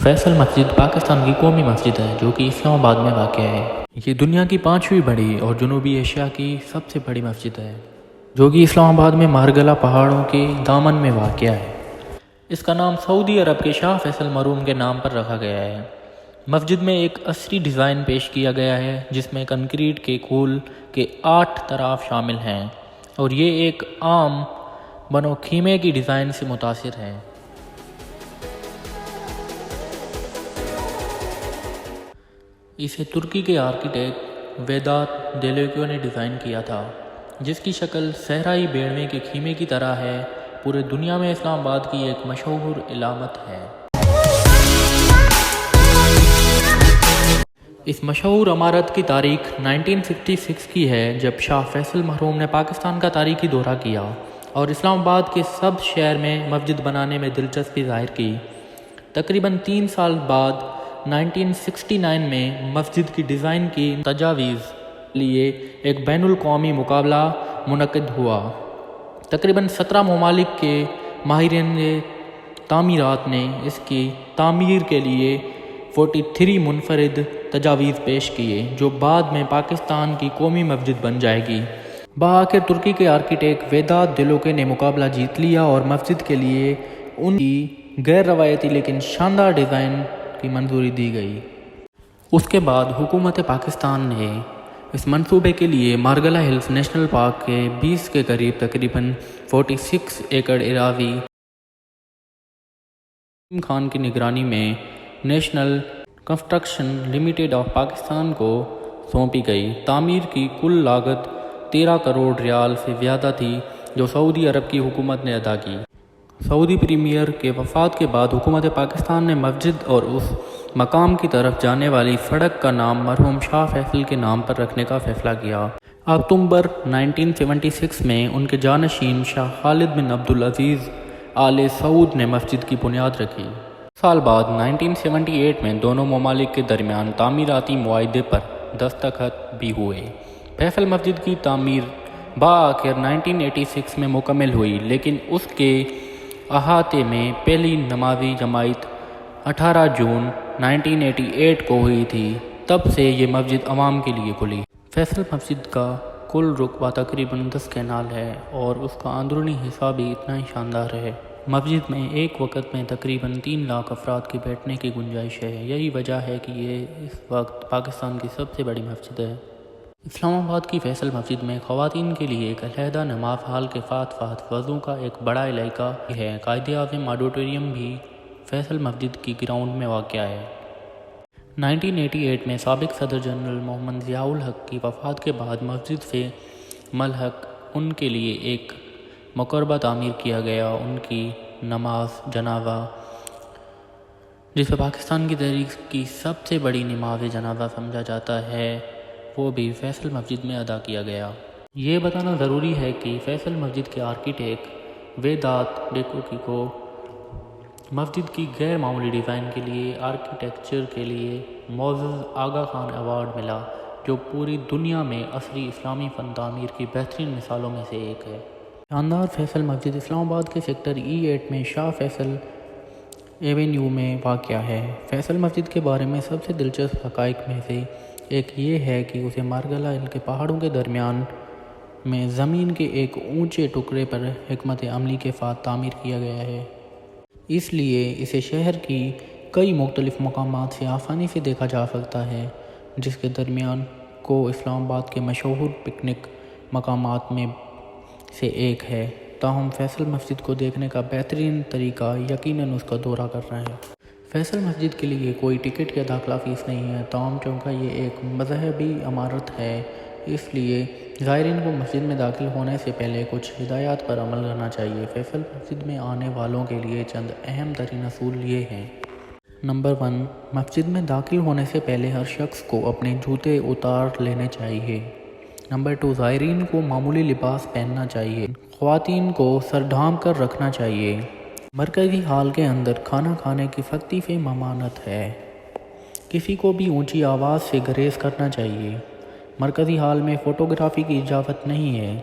فیصل مسجد پاکستان کی قومی مسجد ہے جو کہ اسلام آباد میں واقع ہے۔ یہ دنیا کی 5ویں بڑی اور جنوبی ایشیا کی سب سے بڑی مسجد ہے جو کہ اسلام آباد میں مارگلا پہاڑوں کے دامن میں واقع ہے۔ اس کا نام سعودی عرب کے شاہ فیصل مرحوم کے نام پر رکھا گیا ہے۔ مسجد میں ایک عصری ڈیزائن پیش کیا گیا ہے جس میں کنکریٹ کے کھول کے 8 طراف شامل ہیں اور یہ ایک عام بنو خیمے کی ڈیزائن سے متاثر ہے۔ اسے ترکی کے آرکیٹیکٹ ویدات دیلوکیو نے ڈیزائن کیا تھا، جس کی شکل صحرائی بیڑوے کے خیمے کی طرح ہے۔ پورے دنیا میں اسلام آباد کی ایک مشہور علامت ہے۔ اس مشہور عمارت کی تاریخ 1966 کی ہے جب شاہ فیصل مرحوم نے پاکستان کا تاریخی دورہ کیا اور اسلام آباد کے سب شہر میں مسجد بنانے میں دلچسپی ظاہر کی۔ تقریباً 3 سال بعد 1969 میں مسجد کی ڈیزائن کی تجاویز لیے ایک بین الاقوامی مقابلہ منعقد ہوا۔ تقریباً 17 ممالک کے ماہرین تعمیرات نے اس کی تعمیر کے لیے 43 منفرد تجاویز پیش کیے جو بعد میں پاکستان کی قومی مسجد بن جائے گی۔ بآخر ترکی کے آرکیٹیکٹ ویدات دیلوکیو نے مقابلہ جیت لیا اور مسجد کے لیے ان کی غیر روایتی لیکن شاندار ڈیزائن کی منظوری دی گئی۔ اس کے بعد حکومت پاکستان نے اس منصوبے کے لیے مارگلا ہلز نیشنل پارک کے 20 کے قریب تقریباً 46 ایکڑ اراضی عظیم خان کی نگرانی میں national construction limited of Pakistan کو سونپی گئی۔ تعمیر کی کل لاگت 13 کروڑ ریال سے زیادہ تھی جو سعودی عرب کی حکومت نے ادا کی۔ سعودی پریمیئر کے وفات کے بعد حکومت پاکستان نے مسجد اور اس مقام کی طرف جانے والی سڑک کا نام مرحوم شاہ فیصل کے نام پر رکھنے کا فیصلہ کیا۔ اکتوبر 1976 میں ان کے جانشین شاہ خالد بن عبدالعزیز آل سعود نے مسجد کی بنیاد رکھی۔ سال بعد 1978 میں دونوں ممالک کے درمیان تعمیراتی معاہدے پر دستخط بھی ہوئے۔ فیصل مسجد کی تعمیر بآخر 1986 میں مکمل ہوئی لیکن اس کے احاطے میں پہلی نمازی جماعت 18 جون 1988 کو ہوئی تھی۔ تب سے یہ مسجد عوام کے لیے کھلی۔ فیصل مسجد کا کل رقبہ تقریباً 10 کنال ہے اور اس کا اندرونی حصہ بھی اتنا ہی شاندار ہے۔ مسجد میں ایک وقت میں تقریباً 3 لاکھ افراد کے بیٹھنے کی گنجائش ہے۔ یہی وجہ ہے کہ یہ اس وقت پاکستان کی سب سے بڑی مسجد ہے۔ اسلام آباد کی فیصل مسجد میں خواتین کے لیے ایک علیحدہ نماز ہال کے ساتھ وضو کا ایک بڑا علاقہ ہے۔ قائد اعظم آڈیٹوریم بھی فیصل مسجد کی گراؤنڈ میں واقع ہے۔ 1988 میں سابق صدر جنرل محمد ضیاء الحق کی وفات کے بعد مسجد سے ملحق ان کے لیے ایک مقبرہ تعمیر کیا گیا۔ ان کی نماز جنازہ جسے پاکستان کی تاریخ کی سب سے بڑی نماز جنازہ سمجھا جاتا ہے وہ بھی فیصل مسجد میں ادا کیا گیا۔ یہ بتانا ضروری ہے کہ فیصل مسجد کے آرکیٹیکٹ ویدات دیلوکیو کو مسجد کی غیر معمولی ڈیزائن کے لیے آرکیٹیکچر کے لیے معزز آغا خان ایوارڈ ملا جو پوری دنیا میں عصری اسلامی فن تعمیر کی بہترین مثالوں میں سے ایک ہے۔ شاندار فیصل مسجد اسلام آباد کے سیکٹر E8 میں شاہ فیصل ایونیو میں واقع ہے۔ فیصل مسجد کے بارے میں سب سے دلچسپ حقائق میں سے ایک یہ ہے کہ اسے مارگلا ہل کے پہاڑوں کے درمیان میں زمین کے ایک اونچے ٹکڑے پر حکمت عملی کے ساتھ تعمیر کیا گیا ہے۔ اس لیے اسے شہر کی کئی مختلف مقامات سے آسانی سے دیکھا جا سکتا ہے جس کے درمیان کو اسلام آباد کے مشہور پکنک مقامات میں سے ایک ہے۔ تاہم فیصل مسجد کو دیکھنے کا بہترین طریقہ یقیناً اس کا دورہ کرنا ہے۔ فیصل مسجد کے لیے کوئی ٹکٹ یا داخلہ فیس نہیں ہے، تاہم چونکہ یہ ایک مذہبی عمارت ہے اس لیے زائرین کو مسجد میں داخل ہونے سے پہلے کچھ ہدایات پر عمل کرنا چاہیے۔ فیصل مسجد میں آنے والوں کے لیے چند اہم ترین اصول یہ ہیں۔ نمبر 1، مسجد میں داخل ہونے سے پہلے ہر شخص کو اپنے جوتے اتار لینے چاہیے۔ نمبر 2، زائرین کو معمولی لباس پہننا چاہیے۔ خواتین کو سر ڈھانپ کر رکھنا چاہیے۔ مرکزی ہال کے اندر کھانا کھانے کی سختی سے ممانعت ہے۔ کسی کو بھی اونچی آواز سے گریز کرنا چاہیے۔ مرکزی ہال میں فوٹوگرافی کی اجازت نہیں ہے۔